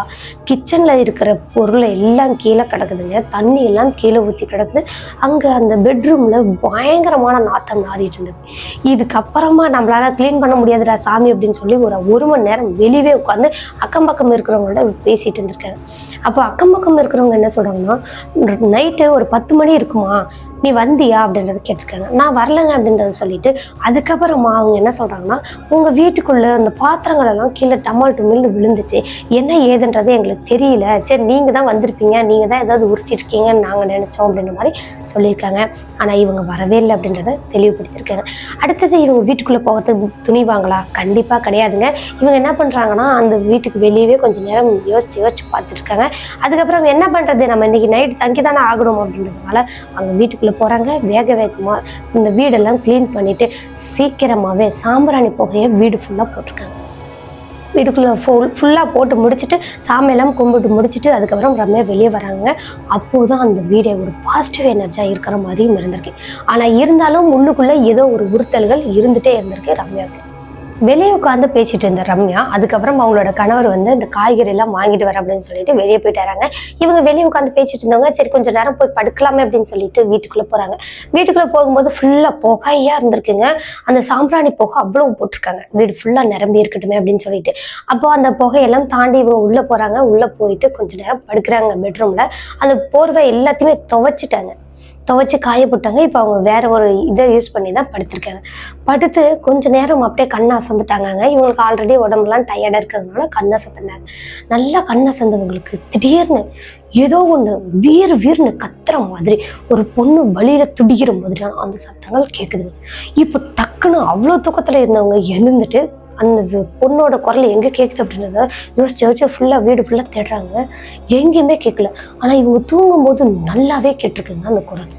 கிச்சனில் இருக்கிற பொருள் எல்லாம் கீழே கிடக்குதுங்க. தண்ணி எல்லாம் கீழே ஊற்றி கிடக்குது. அங்கே அந்த பெட்ரூமில் பயங்கரமான நாத்தம் நாறிட்டு இருந்தது. இதுக்கப்புறமா நம்மளால் க்ளீன் பண்ண முடியாதுடா சாமி அப்படின்னு சொல்லி ஒரு மணி நேரம் வெளியே உட்காந்து அக்கம் பக்கம் இருக்கிறவங்கள்ட்ட பேசிகிட்டு இருந்திருக்காங்க. அப்போ அக்கம் பக்கம் இருக்கிறவங்க என்ன சொல்கிறாங்கன்னா, நைட்டு ஒரு 10 மணி இருக்குமா, நீ வந்தியா அப்படின்றத கேட்டிருக்காங்க. நான் வரலங்க அப்படின்றத சொல்லிட்டு அதுக்கப்புறமா அவங்க என்ன சொல்றாங்கன்னா, உங்க வீட்டுக்குள்ள அந்த பாத்திரங்கள் எல்லாம் கீழே டமால் டுமில்னு விழுந்துச்சு, என்ன ஏதுன்றது எங்களுக்கு தெரியல, சரி நீங்க தான் வந்திருப்பீங்க, நீங்க தான் ஏதாவது உருட்டிருக்கீங்கன்னு நாங்க நினைச்சோம் அப்படின்ற மாதிரி சொல்லியிருக்காங்க. ஆனா இவங்க வரவே இல்லை அப்படின்றத தெளிவுபடுத்திருக்காங்க. அடுத்தது இவங்க வீட்டுக்குள்ள போகிறதுக்கு துணிவாங்களா? கண்டிப்பா கிடையாதுங்க. இவங்க என்ன பண்றாங்கன்னா, அந்த வீட்டுக்கு வெளியவே கொஞ்சம் நேரம் யோசிச்சு பார்த்துட்டு இருக்காங்க. அதுக்கப்புறம் என்ன பண்றது, நம்ம இன்னைக்கு நைட் தங்கி தானே ஆகணும் அப்படின்றதுனால அவங்க வீட்டுக்குள்ள போறாங்க. வேகமா இந்த வீடெல்லாம் கிளீன் பண்ணிட்டு சீக்கிரமாவே சாம்பிராணி புகையை வீடு ஃபுல்லா போட்டிருக்காங்க. வீட்டுக்குள்ள ஃபுல்லா போட்டு முடிச்சுட்டு சாமியெல்லாம் கும்பிட்டு முடிச்சுட்டு அதுக்கப்புறம் ரம்யா வெளியே வராங்க. அப்போதான் அந்த வீடே ஒரு பாசிட்டிவ் எனர்ஜியா இருக்கிற மாதிரியும் இருந்திருக்கு. ஆனா இருந்தாலும் உள்ளுக்குள்ள ஏதோ ஒரு உறுத்தல்கள் இருந்துட்டே இருந்திருக்கு ரம்யாவுக்கு. வெளியே உட்காந்து பேசிட்டு இருந்த ரம்யா அதுக்கப்புறம் அவங்களோட கணவர் வந்து இந்த காய்கறி எல்லாம் வாங்கிட்டு வர அப்படின்னு சொல்லிட்டு வெளியே போயிட்டாராங்க. இவங்க வெளியே உட்காந்து பேசிட்டு இருந்தவங்க சரி கொஞ்சம் நேரம் போய் படுக்கலாமே அப்படின்னு சொல்லிட்டு வீட்டுக்குள்ள போறாங்க. வீட்டுக்குள்ள போகும்போது ஃபுல்லா புகையா இருந்திருக்குங்க. அந்த சாம்பிராணி புகை அவ்வளவு போட்டிருக்காங்க, வீடு ஃபுல்லா நிரம்பி இருக்கட்டுமே அப்படின்னு சொல்லிட்டு. அப்போ அந்த புகையெல்லாம் தாண்டி இவங்க உள்ள போறாங்க. உள்ள போயிட்டு கொஞ்ச நேரம் படுக்கிறாங்க பெட்ரூம்ல. அந்த போர்வை எல்லாத்தையுமே துவைச்சு காய போட்டாங்க. இப்போ அவங்க வேற ஒரு இதை யூஸ் பண்ணி தான் படுத்திருக்காங்க. படுத்து கொஞ்ச நேரம் அப்படியே கண்ணை அசந்துட்டாங்க. இவங்களுக்கு ஆல்ரெடி உடம்புலாம் டயர்டாக இருக்கிறதுனால கண்ணை அசத்துனாங்க. நல்லா கண்ணை அசந்தவங்களுக்கு திடீர்னு ஏதோ ஒன்று வீர்னு கத்துற மாதிரி, ஒரு பொண்ணு வழியில துடிக்கிற மாதிரியான அந்த சத்தங்கள் கேட்குதுங்க. இப்போ டக்குன்னு அவ்வளோ தூக்கத்தில் இருந்தவங்க எழுந்துட்டு அந்த பொண்ணோட குரல் எங்கே கேட்குது அப்படின்றத யோசிச்சு வீடு ஃபுல்லாக தேடுறாங்க. எங்கேயுமே கேட்கல. ஆனால் இவங்க தூங்கும்போது நல்லாவே கேட்டிருக்குங்க அந்த குரல்.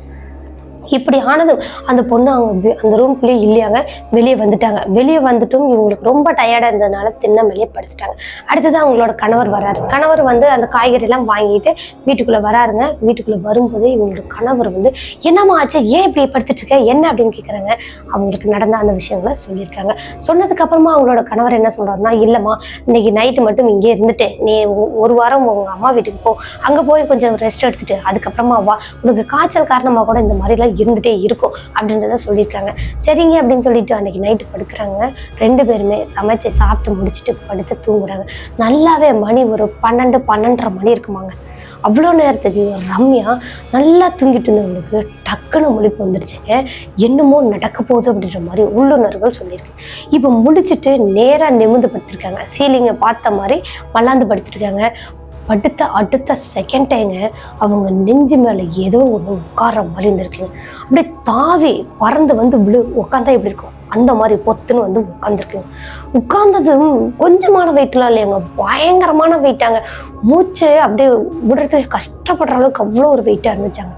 இப்படி ஆனதும் அந்த பொண்ணு அவங்க அந்த ரூம்குள்ளேயே இல்லையாங்க, வெளியே வந்துட்டாங்க. வெளியே வந்துட்டும் இவங்களுக்கு ரொம்ப டயர்டாக இருந்ததுனால திண்ணமேலேயே படுத்துட்டாங்க. அடுத்தது அவங்களோட கணவர் வராரு. கணவர் வந்து அந்த காய்கறிலாம் வாங்கிட்டு வீட்டுக்குள்ளே வராருங்க. வீட்டுக்குள்ளே வரும்போது இவங்களோட கணவர் வந்து என்னம்மா ஆச்சு, ஏன் இப்படி படுத்துட்டு இருக்க, என்ன அப்படின்னு கேட்குறாங்க. அவங்களுக்கு நடந்த அந்த விஷயங்களை சொல்லியிருக்காங்க. சொன்னதுக்கு அப்புறமா அவங்களோட கணவர் என்ன சொல்றாருன்னா, இல்லைம்மா இன்னைக்கு நைட்டு மட்டும் இங்கே இருந்துட்டு நீ 1 வாரம் உங்க அம்மா வீட்டுக்கு போ, அங்கே போய் கொஞ்சம் ரெஸ்ட் எடுத்துட்டு அதுக்கப்புறமா வா, உனக்கு காய்ச்சல் காரணமாக கூட இந்த மாதிரிலாம் இருந்துட்டே இருக்கும் அப்படின்றத சொல்லியிருக்காங்க. சரிங்க அப்படின்னு சொல்லிட்டு அன்னைக்கு நைட்டு படுக்கிறாங்க. 2 பேருமே சமைச்சு சாப்பிட்டு முடிச்சுட்டு படுத்து தூங்குறாங்க. நல்லாவே மணி ஒரு 12, 12:30 மணி இருக்குமாங்க. அவ்வளோ நேரத்துக்கு ரம்யா நல்லா தூங்கிட்டு இருந்தவங்களுக்கு டக்குன்னு முழிப்பு வந்துருச்சுங்க. என்னமோ நடக்க போகுது அப்படின்ற மாதிரி உள்ளுணர்கள் சொல்லியிருக்கு. இப்போ முடிச்சுட்டு நேராக நிமிர்ந்து படுத்திருக்காங்க. சீலிங்கை பார்த்த மாதிரி மல்லாந்து படுத்திருக்காங்க. அடுத்த செகண்டேங்க அவங்க நெஞ்சு மேலே ஏதோ ஒன்று உட்கார்ற மாதிரி இருந்திருக்குங்க. அப்படியே தாவி பறந்து வந்து உட்காந்தா எப்படி இருக்கும் அந்த மாதிரி பொத்துன்னு வந்து உட்காந்துருக்குங்க. உட்கார்ந்ததும் கொஞ்சமான வெயிட்லாம் இல்லையாங்க, பயங்கரமான வெயிட்டாங்க. மூச்சு அப்படியே விடுறதுக்கு கஷ்டப்படுற அளவுக்கு அவ்வளோ ஒரு வெயிட்டாக இருந்துச்சாங்க.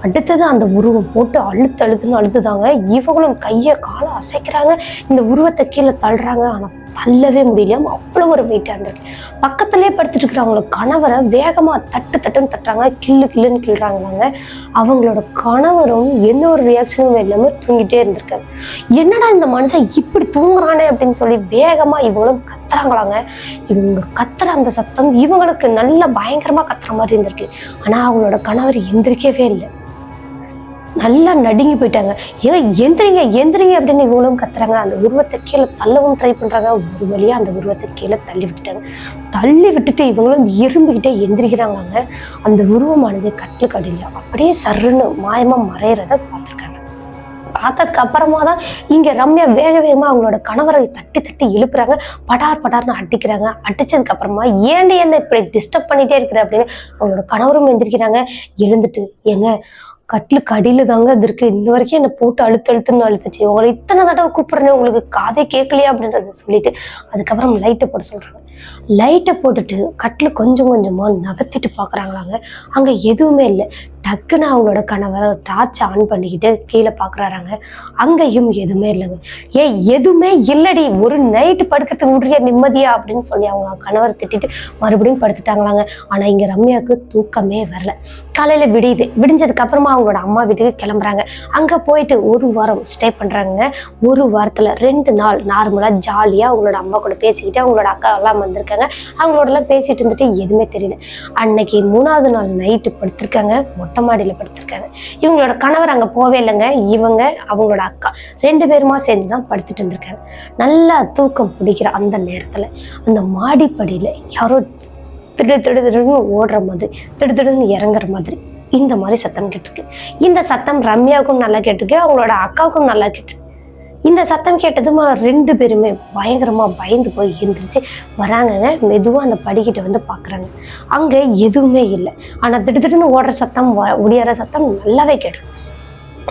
அடுத்தது அந்த உருவம் போட்டு அழுத்துன்னு அழுத்துதாங்க. இவங்களும் கையை காலை அசைக்கிறாங்க, இந்த உருவத்தை கீழே தள்ளுறாங்க. ஆனால் தள்ளவே முடியலையாம அவ்வளோ ஒரு வெயிட்டாக இருந்திருக்கு. பக்கத்துலேயே படுத்துட்டு இருக்கிறவங்களோட கணவரை வேகமாக தட்டுன்னு தட்டுறாங்க, கிள்ளுன்னு கிள்றாங்களாங்க. அவங்களோட கணவரும் எந்த ஒரு ரியாக்ஷனும் இல்லாமல் தூங்கிட்டே இருந்திருக்காரு. என்னடா இந்த மனுஷன் இப்படி தூங்குறானே அப்படின்னு சொல்லி வேகமாக இவங்களும் கத்துறாங்களாங்க. இவங்க கத்துற அந்த சத்தம் இவங்களுக்கு நல்ல பயங்கரமாக கத்துற மாதிரி இருந்திருக்கு. ஆனால் அவங்களோட கணவர் எந்திரிக்கவே இல்லை. நல்லா நடுங்கி போயிட்டாங்க. ஏன் எந்திரிங்க அப்படின்னு இவங்களும் கத்துறாங்க. அந்த உருவத்தை கீழே தள்ளவும் ட்ரை பண்றாங்க. ஒரு வழியா அந்த உருவத்தை கீழே தள்ளி விட்டுட்டாங்க. தள்ளி விட்டுட்டு இவங்களும் இரும்பிக்கிட்டே எந்திரிக்கிறாங்க. அந்த உருவமானது கட்டிலுக்கு அடியில அப்படியே சர்ன்னு மாயமா மறையறத பார்த்துருக்காங்க. பார்த்ததுக்கு அப்புறமா தான் இங்க ரம்யா வேகமா அவங்களோட கணவரை தட்டி இழுப்புறாங்க. படார்னு அடிக்கிறாங்க. அடிச்சதுக்கு அப்புறமா ஏண்டி என்ன இப்படி டிஸ்டர்ப் பண்ணிட்டே இருக்கிற அப்படின்னு அவங்களோட கணவரும் எந்திரிக்கிறாங்க. எழுந்துட்டு ஏங்க கட்டிலுக்கு அடியில தாங்க அது இருக்கு, இன்ன வரைக்கும் என்னை போட்டு அழுத்துன்னு அழுத்துச்சு, உங்களை இத்தனை தடவை கூப்பிடுறேன் உங்களுக்கு காதே கேட்கலையா அப்படின்றத சொல்லிட்டு அதுக்கப்புறம் லைட்டை போட சொல்றாங்க. லைட்டை போட்டுட்டு கட்டில் கொஞ்சமா நகர்த்திட்டு பாக்குறாங்களாங்க. அங்க எதுவுமே இல்லை. டக்குன்னு அவங்களோட கணவர் டார்ச் ஆன் பண்ணிக்கிட்டு கீழே பாக்குறாங்க. அங்கேயும் எதுவுமே இல்லைங்க. எதுவுமே இல்லடி, ஒரு நைட்டு படுக்கிறதுக்கு விடுறிய நிம்மதியா அப்படின்னு சொல்லி அவங்க கணவர் திட்டிட்டு மறுபடியும் படுத்துட்டாங்களாங்க. ஆனா இங்க ரம்யாவுக்கு தூக்கமே வரல. காலையில விடிஞ்சதுக்கு அப்புறமா அவங்களோட அம்மா வீட்டுக்கு கிளம்புறாங்க. அங்க போயிட்டு 1 வாரம் ஸ்டே பண்றாங்க. 1 வாரத்துல 2 நாள் நார்மலா ஜாலியா அவங்களோட அம்மா கூட பேசிக்கிட்டு அவங்களோட அக்கா எல்லாம் வந்திருக்காங்க. அவங்களோட எல்லாம் பேசிட்டு இருந்துட்டு எதுவுமே தெரியல. அன்னைக்கு 3ஆவது நாள் நைட்டு படுத்திருக்காங்க. மொட்டை மாடியில படுத்திருக்காங்க. இவங்களோட கணவர் அங்க போவே இல்லைங்க. இவங்க அவங்களோட அக்கா 2 பேருமா சேர்ந்துதான் படுத்துட்டு இருந்திருக்காங்க. நல்லா தூக்கம் பிடிக்கிற அந்த நேரத்துல அந்த மாடிப்படியில யாரோ திடுன்னு ஓடுற மாதிரி, திடுன்னு இறங்குற மாதிரி இந்த மாதிரி சத்தம் கேட்டிருக்கு. இந்த சத்தம் ரம்யாவுக்கும் நல்லா கேட்டிருக்கு, அவங்களோட அக்காவுக்கும் நல்லா கேட்டிருக்கு. இந்த சத்தம் கேட்டதுமா 2 பேருமே பயங்கரமா பயந்து போய் எழுந்திரிச்சு வராங்கங்க. மெதுவா அந்த படிக்கிட்ட வந்து பாக்குறாங்க. அங்க எதுவுமே இல்லை. ஆனா திடுன்னு ஓடுற சத்தம், ஒடியார சத்தம் நல்லாவே கேட்டு.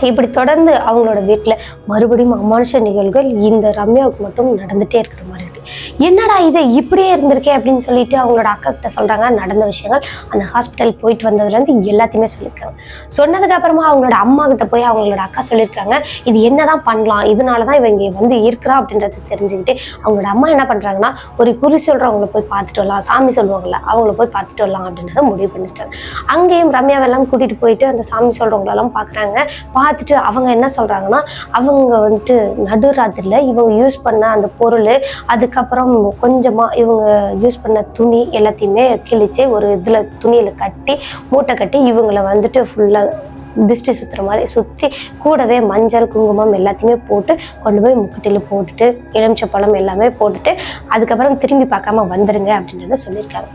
இப்படி தொடர்ந்து அவங்களோட வீட்டுல மறுபடியும் அமானுஷ நிகழ்வுகள் இந்த ரம்யாவுக்கு மட்டும் நடந்துட்டே இருக்கிற மாதிரி இருக்கு. என்னடா இது இப்படியே இருந்திருக்கே அப்படின்னு சொல்லிட்டு அவங்களோட அக்கா கிட்ட சொல்றாங்க. நடந்த விஷயங்கள் அந்த ஹாஸ்பிட்டல் போயிட்டு வந்ததுல இருந்து எல்லாத்தையுமே சொல்லியிருக்காங்க. சொன்னதுக்கு அப்புறமா அவங்களோட அம்மா கிட்ட போய் அவங்களோட அக்கா சொல்லியிருக்காங்க, இது என்னதான் பண்ணலாம், இதனாலதான் இவங்க வந்து இருக்கிறா அப்படின்றத தெரிஞ்சுக்கிட்டு அவங்களோட அம்மா என்ன பண்றாங்கன்னா, ஒரு குறி சொல்றவங்களை போய் பார்த்துட்டு வரலாம், சாமி சொல்லுவாங்கல்ல அவங்கள போய் பார்த்துட்டு வரலாம் அப்படின்றத முடிவு பண்ணிருக்காங்க. அங்கேயும் ரம்யாவெல்லாம் கூட்டிட்டு போயிட்டு அந்த சாமி சொல்றவங்களெல்லாம் பாக்குறாங்க. பார்த்துட்டு அவங்க என்ன சொல்றாங்கன்னா, அவங்க வந்துட்டு நடுராத்திரில இவங்க யூஸ் பண்ண அந்த பொருள், அதுக்கப்புறம் கொஞ்சமா இவங்க யூஸ் பண்ண துணி எல்லாத்தையுமே கிழிச்சு ஒரு இதுல துணியில கட்டி மூட்டை கட்டி இவங்களை வந்துட்டு ஃபுல்லா திஷ்டி சுத்துற மாதிரி சுத்தி கூடவே மஞ்சள் குங்குமம் எல்லாத்தையுமே போட்டு கொண்டு போய் முக்குட்டில போட்டுட்டு எலுமிச்சை பழம் எல்லாமே போட்டுட்டு அதுக்கப்புறம் திரும்பி பார்க்காம வந்துருங்க அப்படின்றத சொல்லியிருக்காங்க.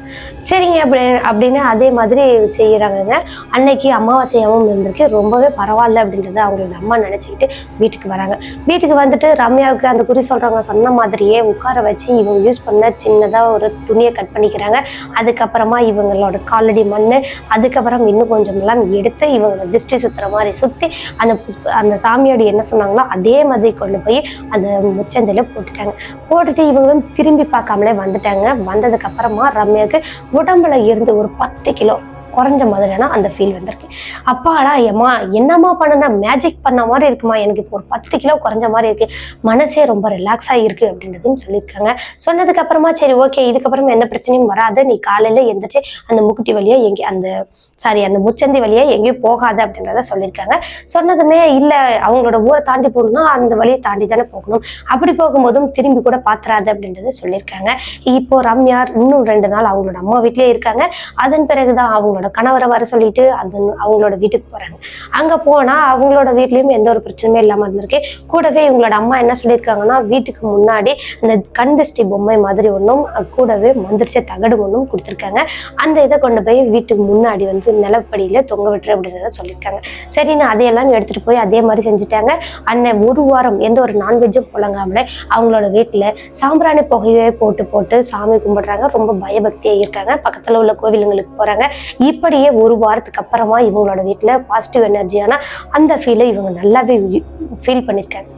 சரிங்க அப்படின்னு அதே மாதிரி செய்யறாங்க. அன்னைக்கு அமாவாசையாவும் இருந்திருக்கு. ரொம்பவே பரவாயில்ல அப்படின்றத அவங்களோட அம்மா நினைச்சுக்கிட்டு வீட்டுக்கு வராங்க. வீட்டுக்கு வந்துட்டு ரம்யாவுக்கு அந்த குறி சொல்றவங்க சொன்ன மாதிரியே உட்கார வச்சு இவங்க யூஸ் பண்ண சின்னதா ஒரு துணியை கட் பண்ணிக்கிறாங்க. அதுக்கப்புறமா இவங்களோட காலடி மண்ணு, அதுக்கப்புறம் இன்னும் கொஞ்சம் எல்லாம் எடுத்து இவங்க திருஷ்டி சுத்துற மாதிரி சுத்தி அந்த சாமியோட என்ன சொன்னாங்களோ அதே மாதிரி கொண்டு போய் அந்த முச்சந்தில போட்டுட்டு இவங்களும் திரும்பி பார்க்காமலே வந்துட்டாங்க. வந்ததுக்கு அப்புறமா ரம்யாவுக்கு உடம்புல இருந்து ஒரு 10 கிலோ குறைஞ்ச மாதிரியான அந்த ஃபீல் வந்திருக்கு. அப்பாடா ஏம்மா என்னம்மா பண்ணுனா மேஜிக் பண்ண மாதிரி இருக்குமா, எனக்கு இப்போ ஒரு 10 கிலோ குறைஞ்ச மாதிரி இருக்கு, மனசே ரொம்ப ரிலாக்ஸா இருக்கு அப்படின்றதும் சொல்லியிருக்காங்க. சொன்னதுக்கு அப்புறமா சரி ஓகே இதுக்கப்புறம் எந்த பிரச்சனையும் வராது, நீ காலையில எந்திரிச்சு அந்த முக்குட்டி வழியா அந்த முச்சந்தி வழியா எங்கேயும் போகாது அப்படின்றத சொல்லியிருக்காங்க. சொன்னதுமே இல்ல அவங்களோட ஊரை தாண்டி போகணும்னா அந்த வழியை தாண்டி தானே போகணும், அப்படி போகும்போதும் திரும்பி கூட பாத்துறாது அப்படின்றத சொல்லியிருக்காங்க. இப்போ ரம்யா இன்னும் 2 நாள் அவங்களோட அம்மா வீட்லயே இருக்காங்க. அதன் பிறகுதான் அவங்களோட அவங்களோட கணவரை வர சொல்லிட்டு அவங்களோட வீட்டுக்கு போறாங்க. அங்க போனா அவங்களோட வீட்லயும் எந்த ஒரு பிரச்சனையும் இல்லாம இருந்திருக்கு. கூடவே இவங்களோட அம்மா என்ன சொல்லியிருக்காங்கன்னா, வீட்டுக்கு முன்னாடி அந்த கண் திருஷ்டி பொம்மை மாதிரி ஒன்றும் கூடவே மந்திரிச்ச தகடு ஒன்றும் கொடுத்துருக்காங்க. அந்த இதை கொண்டு போய் வீட்டுக்கு முன்னாடி நிலப்படியில தொங்க விட்டுரு அப்படின்றத சொல்லியிருக்காங்க. சரின்னு அதையெல்லாம் எடுத்துட்டு போய் அதே மாதிரி செஞ்சுட்டாங்க. அண்ணன் ஒரு வாரம் எந்த ஒரு நான்வெஜ்ஜும் புழங்காமலே அவங்களோட வீட்டுல சாம்பிராணி புகையே போட்டு போட்டு சாமி கும்பிடுறாங்க. ரொம்ப பயபக்தியா இருக்காங்க. பக்கத்துல உள்ள கோவிலுங்களுக்கு போறாங்க. இப்படியே ஒரு வாரத்துக்கு அப்புறமா இவங்களோட வீட்டுல பாசிட்டிவ் எனர்ஜியான அந்த ஃபீலை இவங்க நல்லாவே ஃபீல் பண்ணியிருக்காங்க.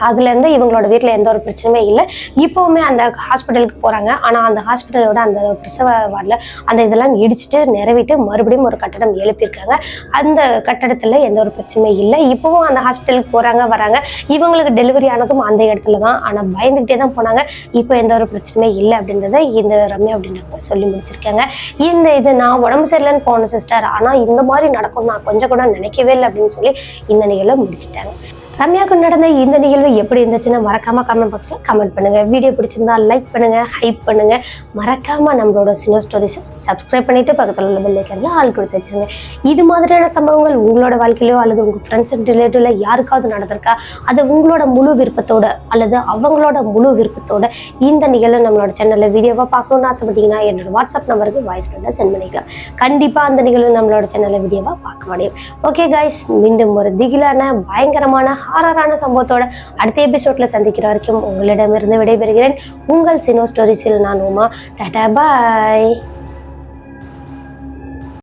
அதுல இருந்து இவங்களோட வீட்டுல எந்த ஒரு பிரச்சனையுமே இல்லை. இப்பவுமே அந்த ஹாஸ்பிட்டலுக்கு போறாங்க. ஆனா அந்த ஹாஸ்பிட்டலோட அந்த பிரசவ வார்டில் அந்த இதெல்லாம் இடிச்சுட்டு நிறவிட்டு மறுபடியும் ஒரு கட்டடம் எழுப்பியிருக்காங்க. அந்த கட்டடத்துல எந்த ஒரு பிரச்சனையுமே இல்லை. இப்பவும் அந்த ஹாஸ்பிட்டலுக்கு போறாங்க வராங்க. இவங்களுக்கு டெலிவரி ஆனதும் அந்த இடத்துல தான். ஆனா பயந்துகிட்டே தான் போனாங்க. இப்போ எந்த ஒரு பிரச்சனையுமே இல்லை அப்படின்றத இந்த ரம்யா அப்படின்றவங்க சொல்லி முடிச்சிருக்காங்க. இது நான் உடம்பு சரியில்லைன்னு போன சிஸ்டர், ஆனா இந்த மாதிரி நடக்கும் நான் கொஞ்சம் கூட நினைக்கவே இல்லை அப்படின்னு சொல்லி இந்த நிகழ்வை முடிச்சுட்டாங்க. ரம்யாவுக்கு நடந்த இந்த நிகழ்வு எப்படி இருந்துச்சுன்னு மறக்காம கமெண்ட் பாக்ஸ்ல கமெண்ட் பண்ணுங்க. வீடியோ பிடிச்சிருந்தா லைக் பண்ணுங்க, ஹைப் பண்ணுங்க. மறக்காம நம்மளோட சினோ ஸ்டோரிஸ் சப்ஸ்கிரைப் பண்ணிட்டு பக்கத்தில் உள்ள பெல் ஐக்கன்ல ஆள் கொடுத்து வச்சிருங்க. இது மாதிரியான சம்பவங்கள் உங்களோட வாழ்க்கையிலோ அல்லது உங்க ஃப்ரெண்ட்ஸ் அண்ட் ரிலேட்டிவ்ல யாருக்காவது நடந்திருக்கா, அது உங்களோட முழு விருப்பத்தோட அல்லது அவங்களோட முழு விருப்பத்தோட இந்த நிகழ்வு நம்மளோட சேனல்ல வீடியோவா பார்க்கணும்னு ஆசைப்பட்டீங்கன்னா என்னோட வாட்ஸ்அப் நம்பருக்கு வாய்ஸ் நோட்டா சென்ட் பண்ணிக்கலாம். கண்டிப்பா அந்த நிகழ்வு நம்மளோட சேனல்ல வீடியோவா பார்க்க முடியும். ஓகே கைஸ், மீண்டும் ஒரு திகிலான பயங்கரமான ஹாரரான சம்பவத்தோட அடுத்த எபிசோட்ல சந்திக்கிற வரைக்கும் உங்களிடமிருந்து விடைபெறுகிறேன். உங்கள் சினோ ஸ்டோரிஸில் நான் உமா. டாடா பாய்.